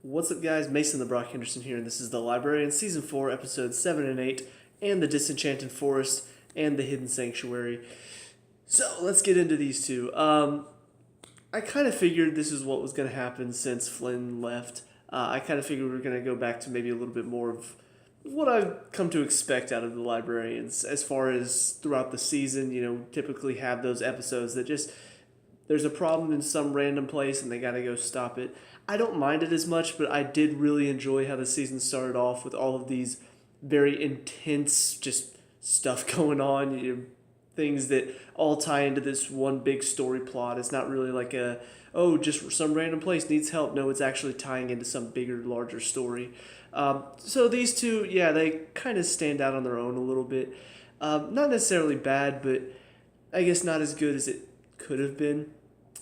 What's up, guys? Mason the Brock Henderson here, and this is the Librarians Season 4, Episodes 7 and 8, and the Disenchanted Forest, and the Hidden Sanctuary. So, let's get into these two. I kind of figured this is what was going to happen since Flynn left. I kind of figured we were going to go back to maybe a little bit more of what I've come to expect out of the Librarians, as far as throughout the season, typically have those episodes that just there's a problem in some random place and they got to go stop it. I don't mind it as much, but I did really enjoy how the season started off with all of these very intense just stuff going on, things that all tie into this one big story plot. It's not really like just some random place needs help. No, it's actually tying into some bigger, larger story. So these two, yeah, they kind of stand out on their own a little bit. Not necessarily bad, but I guess not as good as it could have been.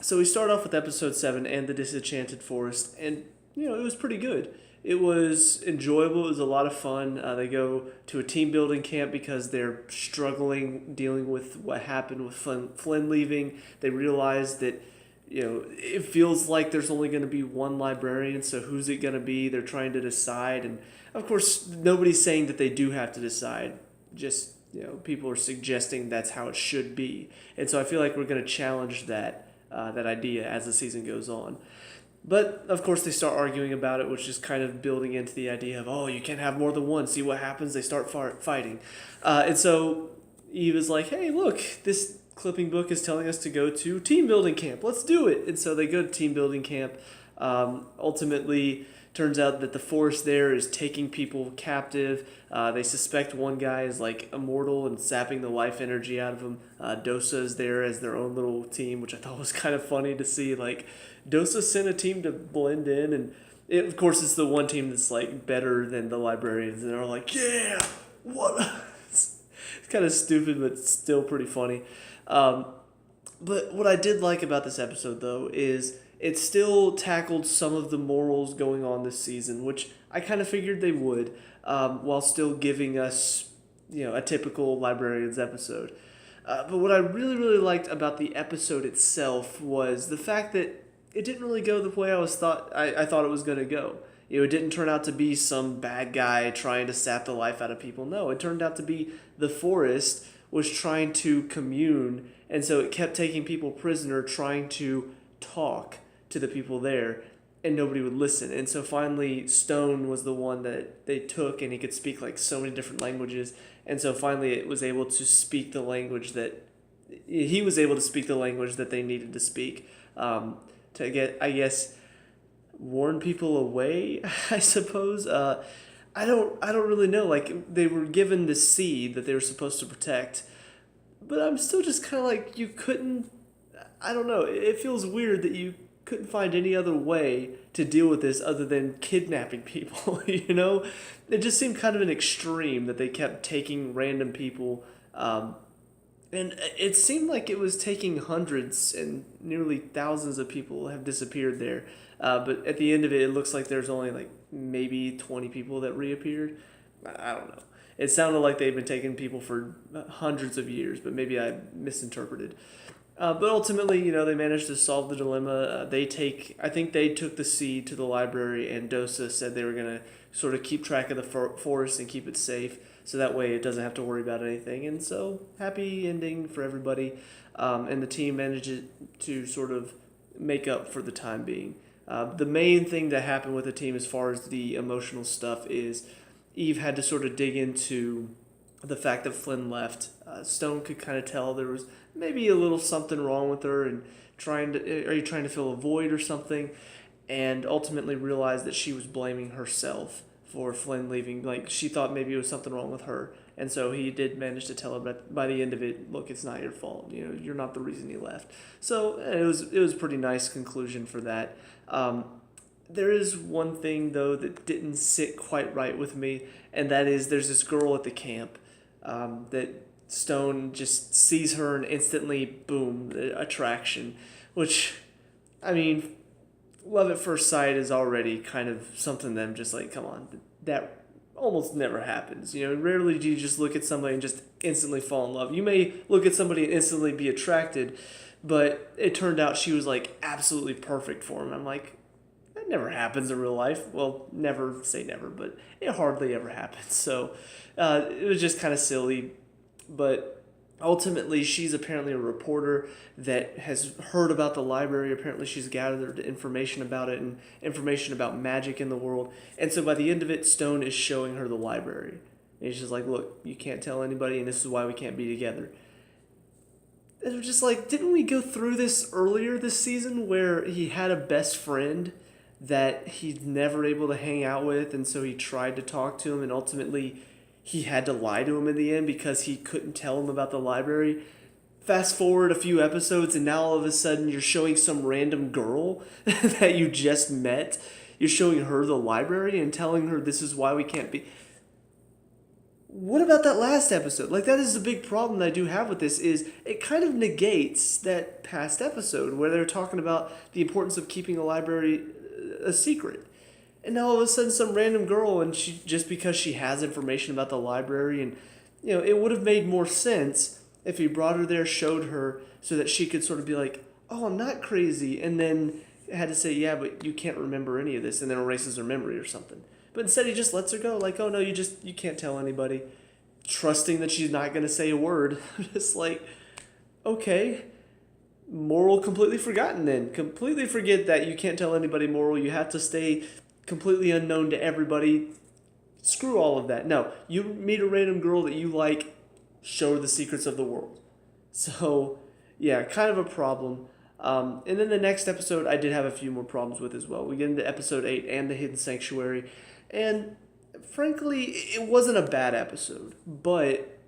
So we start off with episode 7 and the Disenchanted Forest, and it was pretty good. It was enjoyable. It was a lot of fun. They go to a team building camp because they're struggling dealing with what happened with Flynn leaving. They realize that it feels like there's only going to be one librarian, so who's it going to be? They're trying to decide, and of course nobody's saying that they do have to decide. Just people are suggesting that's how it should be, and so I feel like we're going to challenge that idea as the season goes on. But of course they start arguing about it, which is kind of building into the idea of, you can't have more than one. See what happens? They start fighting, and so Eve is like, hey, look, this clipping book is telling us to go to team building camp. Let's do it. And so they go to team building camp. Ultimately, turns out that the forest there is taking people captive. They suspect one guy is like immortal and sapping the life energy out of him. Dosa is there as their own little team, which I thought was kind of funny to see. Like, Dosa sent a team to blend in, and of course it's the one team that's like better than the Librarians, and they're like, yeah, what? It's kind of stupid, but still pretty funny. But what I did like about this episode, though, is it still tackled some of the morals going on this season, which I kind of figured they would, while still giving us, a typical Librarians episode. But what I really, really liked about the episode itself was the fact that it didn't really go the way I thought it was going to go. It didn't turn out to be some bad guy trying to sap the life out of people. No, it turned out to be the forest was trying to commune, and so it kept taking people prisoner, trying to talk to the people there, and nobody would listen. And so finally Stone was the one that they took, and he could speak like so many different languages, and so finally it was able to speak the language that he was able to speak the language that they needed to speak, to get, I guess, warn people away, I suppose. I don't really know. Like, they were given the seed that they were supposed to protect, but I'm still just kind of like, you couldn't, I don't know, it feels weird that you couldn't find any other way to deal with this other than kidnapping people, It just seemed kind of an extreme that they kept taking random people, and it seemed like it was taking hundreds and nearly thousands of people have disappeared there. But at the end of it, it looks like there's only like maybe 20 people that reappeared. I don't know. It sounded like they've been taking people for hundreds of years, but maybe I misinterpreted. But ultimately, they managed to solve the dilemma. I think they took the seed to the library, and Dosa said they were going to sort of keep track of the forest and keep it safe, so that way it doesn't have to worry about anything. And so, happy ending for everybody. And the team managed to sort of make up for the time being. The main thing that happened with the team as far as the emotional stuff is Eve had to sort of dig into the fact that Flynn left. Stone could kind of tell there was maybe a little something wrong with her, and are you trying to fill a void or something? And ultimately realized that she was blaming herself for Flynn leaving. Like, she thought maybe it was something wrong with her, and so he did manage to tell her, but by the end of it, look, it's not your fault. You're not the reason he left. So it was a pretty nice conclusion for that. There is one thing, though, that didn't sit quite right with me, and that is there's this girl at the camp that Stone just sees her and instantly, boom, attraction, which, I mean, love at first sight is already kind of something that I'm just like, come on, that almost never happens. Rarely do you just look at somebody and just instantly fall in love. You may look at somebody and instantly be attracted, but it turned out she was like absolutely perfect for him. I'm like, that never happens in real life. Well, never say never, but it hardly ever happens. So it was just kind of silly. But ultimately, she's apparently a reporter that has heard about the library. Apparently, she's gathered information about it and information about magic in the world. And so by the end of it, Stone is showing her the library. And he's just like, look, you can't tell anybody, and this is why we can't be together. And we're just like, didn't we go through this earlier this season where he had a best friend that he's never able to hang out with, and so he tried to talk to him, and ultimately he had to lie to him in the end because he couldn't tell him about the library? Fast forward a few episodes, and now all of a sudden you're showing some random girl that you just met. You're showing her the library and telling her this is why we can't be. What about that last episode? Like, that is the big problem that I do have with this, is it kind of negates that past episode where they're talking about the importance of keeping a library a secret. And now all of a sudden some random girl, and she, just because she has information about the library, and it would have made more sense if he brought her there, showed her, so that she could sort of be like, oh, I'm not crazy, and then had to say, yeah, but you can't remember any of this, and then erases her memory or something. But instead he just lets her go, like, oh no, you can't tell anybody, trusting that she's not going to say a word. Just like, okay, moral completely forgotten then. Completely forget that you can't tell anybody moral, you have to stay completely unknown to everybody. Screw all of that. No, you meet a random girl that you like, show her the secrets of the world. So, yeah, kind of a problem. And then the next episode I did have a few more problems with as well. We get into episode 8 and the Hidden Sanctuary. And frankly, it wasn't a bad episode, but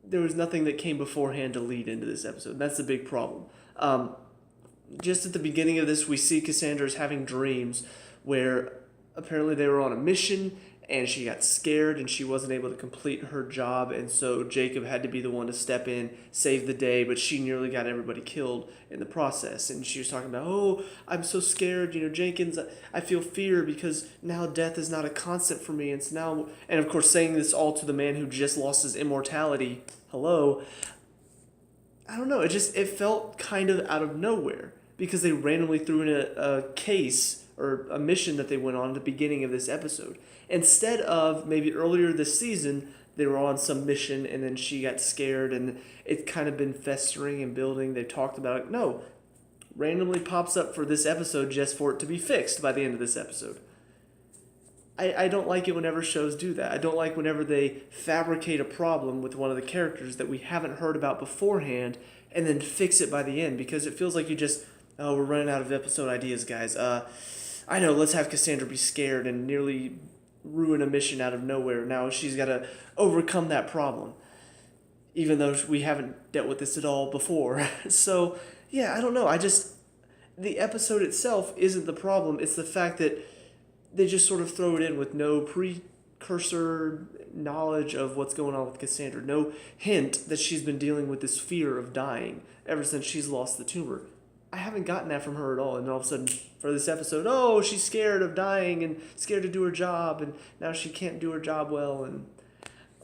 there was nothing that came beforehand to lead into this episode. That's the big problem. Just at the beginning of this, we see Cassandra's having dreams where apparently they were on a mission and she got scared and she wasn't able to complete her job, and so Jacob had to be the one to step in, save the day, but she nearly got everybody killed in the process. And she was talking about, oh, I'm so scared, Jenkins, I feel fear because now death is not a constant for me, and so now, and of course saying this all to the man who just lost his immortality. Hello. I don't know, it felt kind of out of nowhere because they randomly threw in a case or a mission that they went on at the beginning of this episode. Instead of maybe earlier this season, they were on some mission and then she got scared and it's kind of been festering and building. They talked about it. No, randomly pops up for this episode just for it to be fixed by the end of this episode. I don't like it whenever shows do that. I don't like whenever they fabricate a problem with one of the characters that we haven't heard about beforehand and then fix it by the end, because it feels like you just, oh, we're running out of episode ideas, guys. I know, let's have Cassandra be scared and nearly ruin a mission out of nowhere. Now she's got to overcome that problem, even though we haven't dealt with this at all before. So, yeah, I don't know. The episode itself isn't the problem. It's the fact that they just sort of throw it in with no precursor knowledge of what's going on with Cassandra. No hint that she's been dealing with this fear of dying ever since she's lost the tumor. I haven't gotten that from her at all, and all of a sudden, for this episode, oh, she's scared of dying and scared to do her job, and now she can't do her job well, and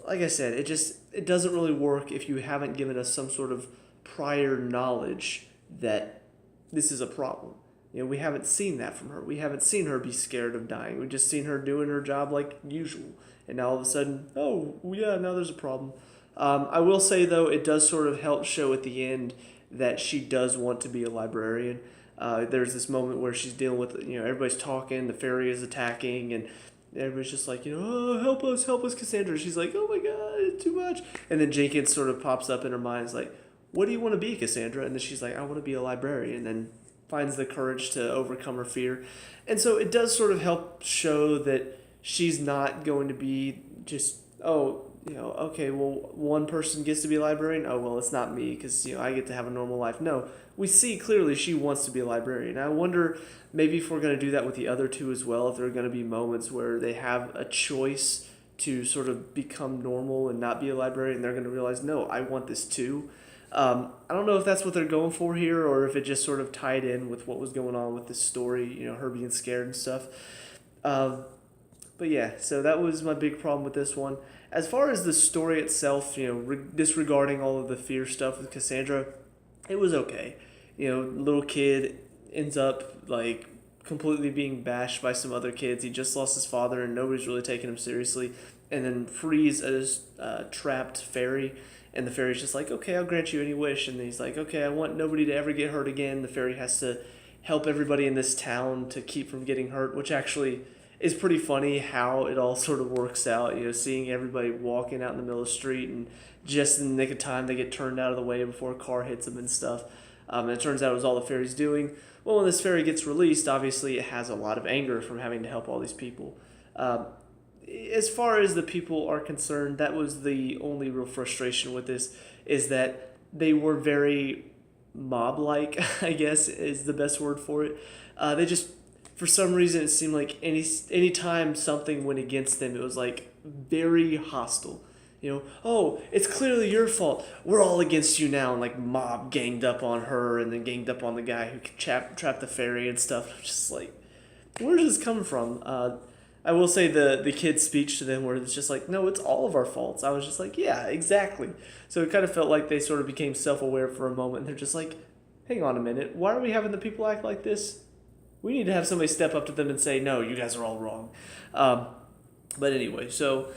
like I said, it doesn't really work if you haven't given us some sort of prior knowledge that this is a problem. We haven't seen that from her. We haven't seen her be scared of dying. We've just seen her doing her job like usual, and now all of a sudden, oh, yeah, now there's a problem. I will say, though, it does sort of help show at the end that she does want to be a librarian. There's this moment where she's dealing with, everybody's talking, the fairy is attacking, and everybody's just like, oh, help us, Cassandra. She's like, oh my God, it's too much. And then Jenkins sort of pops up in her mind, is like, what do you want to be, Cassandra? And then she's like, I want to be a librarian, and then finds the courage to overcome her fear. And so it does sort of help show that she's not going to be just, okay, well, one person gets to be a librarian. Oh, well, it's not me because, I get to have a normal life. No, we see clearly she wants to be a librarian. I wonder maybe if we're going to do that with the other two as well, if there are going to be moments where they have a choice to sort of become normal and not be a librarian, and they're going to realize, no, I want this too. I don't know if that's what they're going for here or if it just sort of tied in with what was going on with this story, her being scared and stuff. But yeah, so that was my big problem with this one. As far as the story itself, disregarding all of the fear stuff with Cassandra, it was okay. Little kid ends up like completely being bashed by some other kids. He just lost his father, and nobody's really taking him seriously. And then frees a trapped fairy, and the fairy's just like, okay, I'll grant you any wish. And he's like, okay, I want nobody to ever get hurt again. The fairy has to help everybody in this town to keep from getting hurt, which actually is pretty funny how it all sort of works out. Seeing everybody walking out in the middle of the street, and just in the nick of time they get turned out of the way before a car hits them and stuff. And it turns out it was all the fairy's doing. Well, when this fairy gets released, obviously it has a lot of anger from having to help all these people. As far as the people are concerned, that was the only real frustration with this, is that they were very mob-like, I guess is the best word for it. They just, for some reason, it seemed like any time something went against them, it was like very hostile. Oh, it's clearly your fault. We're all against you now. And like mob ganged up on her, and then ganged up on the guy who trapped the fairy and stuff. I'm just like, where's this coming from? I will say the kid's speech to them, where it's just like, no, it's all of our faults. I was just like, yeah, exactly. So it kind of felt like they sort of became self-aware for a moment. And they're just like, hang on a minute. Why are we having the people act like this? We need to have somebody step up to them and say, no, you guys are all wrong. But anyway, so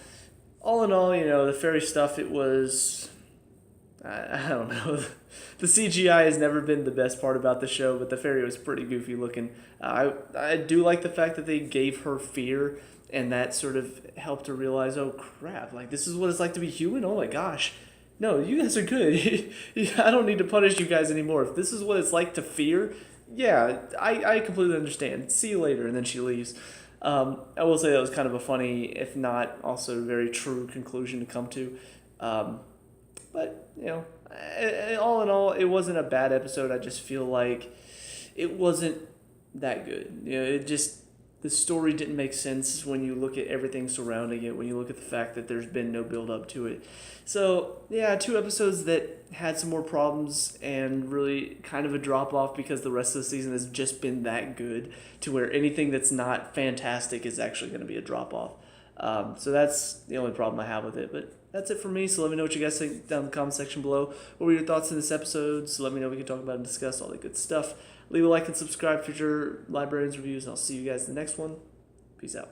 all in all, the fairy stuff, it was, I don't know. The CGI has never been the best part about the show, but the fairy was pretty goofy looking. I do like the fact that they gave her fear, and that sort of helped her realize, oh crap, like this is what it's like to be human? Oh my gosh. No, you guys are good. I don't need to punish you guys anymore. If this is what it's like to fear, yeah, I completely understand. See you later, and then she leaves. I will say that was kind of a funny, if not also very true conclusion to come to. But, all in all, it wasn't a bad episode. I just feel like it wasn't that good. The story didn't make sense when you look at everything surrounding it, when you look at the fact that there's been no build up to it. So, yeah, 2 episodes that had some more problems, and really kind of a drop off because the rest of the season has just been that good, to where anything that's not fantastic is actually going to be a drop off. So that's the only problem I have with it. But that's it for me. So let me know what you guys think down in the comment section below. What were your thoughts in this episode? So let me know. We can talk about and discuss all that good stuff. Leave a like and subscribe for future Librarians reviews, and I'll see you guys in the next one. Peace out.